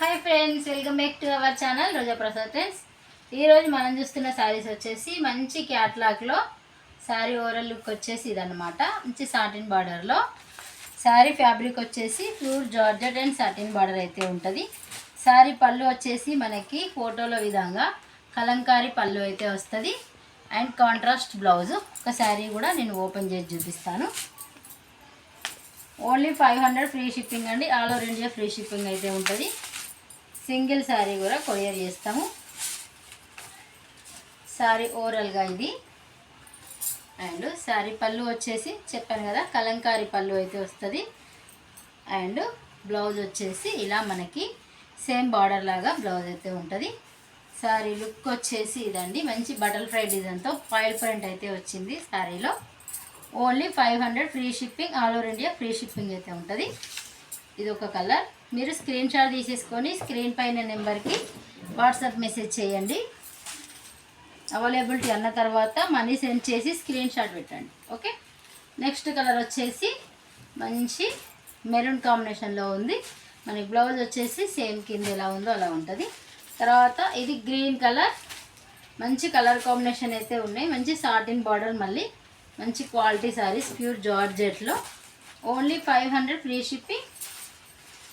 Hi friends, welcome back to our channel Roja Prasad friends. ఈరోజు మనం చూస్తున్న శారీస్ వచ్చేసి మంచి క్యాట్లాగ్లో శారీ ఓవరాల్ లుక్ వచ్చేసి ఇదన్నమాట. మంచి సాటిన్ బార్డర్లో శారీ ఫ్యాబ్రిక్ వచ్చేసి pure georgette and satin border అయితే ఉంటుంది. శారీ పళ్ళు వచ్చేసి మనకి ఫోటోలో విధంగా కలంకారీ పళ్ళు అయితే వస్తుంది అండ్ కాంట్రాస్ట్ బ్లౌజు. ఒక శారీ కూడా నేను ఓపెన్ చేసి చూపిస్తాను. ఓన్లీ 500 ఫ్రీ షిప్పింగ్ అండి. All over India free shipping అయితే ఉంటుంది. సింగిల్ శారీ కూడా కొరియర్ చేస్తాము. శారీ ఓవరాల్గా ఇది అండ్ శారీ పళ్ళు వచ్చేసి చెప్పాను కదా కలంకారీ పళ్ళు అయితే వస్తుంది అండ్ బ్లౌజ్ వచ్చేసి ఇలా మనకి సేమ్ బార్డర్ లాగా బ్లౌజ్ అయితే ఉంటుంది. శారీ లుక్ వచ్చేసి ఇదండి. మంచి బటర్ఫ్లై డిజైన్తో ఫాయిల్ ప్రింట్ అయితే వచ్చింది శారీలో. Only 500 free shipping, all over India free shipping అయితే ఉంటుంది. ఇది ఒక కలర్. మీరు స్క్రీన్ షాట్ తీసేసుకొని స్క్రీన్ పైన నెంబర్కి వాట్సాప్ మెసేజ్ చేయండి. అవైలబిలిటీ అన్న తర్వాత మనీ సెండ్ చేసి స్క్రీన్ షాట్ పెట్టండి. ఓకే. నెక్స్ట్ కలర్ వచ్చేసి మంచి మెరూన్ కాంబినేషన్లో ఉంది. మన బ్లౌజ్ వచ్చేసి సేమ్ కింద ఎలా ఉందో అలా ఉంటుంది. తర్వాత ఇది గ్రీన్ కలర్. మంచి కలర్ కాంబినేషన్ అయితే ఉన్నాయి. మంచి సాటిన్ బార్డర్, మళ్ళీ మంచి క్వాలిటీ శారీస్ ప్యూర్ జార్జెట్లో. Only 500 free shipping.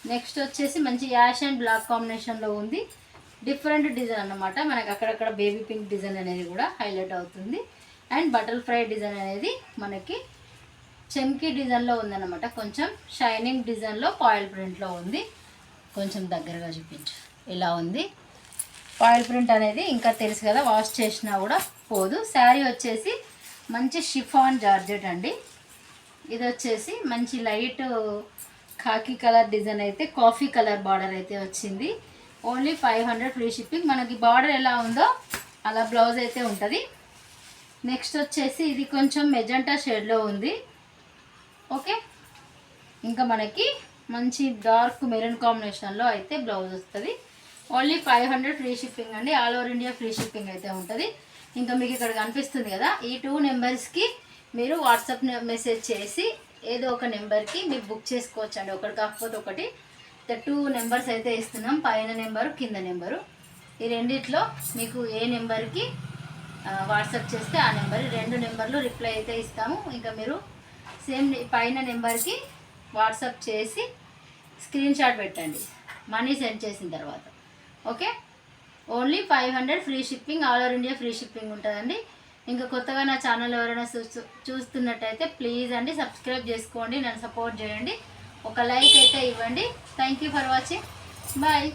నెక్స్ట్ వచ్చేసి మంచి యాష్ అండ్ బ్లాక్ కాంబినేషన్లో ఉంది. డిఫరెంట్ డిజైన్ అన్నమాట. మనకు అక్కడక్కడ బేబీ పింక్ డిజైన్ అనేది కూడా హైలైట్ అవుతుంది అండ్ బటర్ఫ్లై డిజైన్ అనేది మనకి చెమ్కీ డిజైన్లో ఉందన్నమాట. కొంచెం షైనింగ్ డిజైన్లో ఫాయిల్ ప్రింట్లో ఉంది. కొంచెం దగ్గరగా చూపించు. ఇలా ఉంది ఫాయిల్ ప్రింట్ అనేది. ఇంకా తెలుసు కదా, వాష్ చేసినా కూడా పోదు. శారీ వచ్చేసి మంచి షిఫాన్ జార్జెట్ అండి. ఇది వచ్చేసి మంచి లైట్ ఖాకీ కలర్ డిజైన్ అయితే కాఫీ కలర్ బార్డర్ అయితే వచ్చింది. Only 500 free shipping. మనకి బార్డర్ ఎలా ఉందో అలా బ్లౌజ్ అయితే ఉంటుంది. నెక్స్ట్ వచ్చేసి ఇది కొంచెం మెజెంటా షేడ్లో ఉంది. ఓకే. ఇంకా మనకి మంచి డార్క్ మెరూన్ కాంబినేషన్లో అయితే బ్లౌజ్ వస్తుంది. ఓన్లీ 500 ఫ్రీ షిప్పింగ్ అండి. All over India free shipping అయితే ఉంటుంది. ఇంకా మీకు ఇక్కడ కనిపిస్తుంది కదా, ఈ 2 నెంబర్స్కి మీరు వాట్సాప్ మెసేజ్ చేసి ఏదో ఒక నెంబర్కి మీరు బుక్ చేసుకోవచ్చు అండి. ఒకటి కాకపోతే ఒకటి. 2 నెంబర్స్ అయితే ఇస్తున్నాం, పైన నెంబరు కింద నెంబరు. ఈ రెండిట్లో మీకు ఏ నెంబర్కి వాట్సాప్ చేస్తే ఆ నెంబర్, 2 నెంబర్లు రిప్లై అయితే ఇస్తాము. ఇంకా మీరు సేమ్ పైన నెంబర్కి వాట్సాప్ చేసి స్క్రీన్ షాట్ పెట్టండి మనీ సెండ్ చేసిన తర్వాత. Okay. Only 500 free shipping, all over India free shipping ఉంటుందండి. ఇంకా కొత్తగా నా ఛానల్ ఎవరైనా చూస్తున్నట్టయితే ప్లీజ్ అండి సబ్స్క్రైబ్ చేసుకోండి, నన్ను సపోర్ట్ చేయండి, ఒక లైక్ అయితే ఇవ్వండి. Thank you for watching. Bye.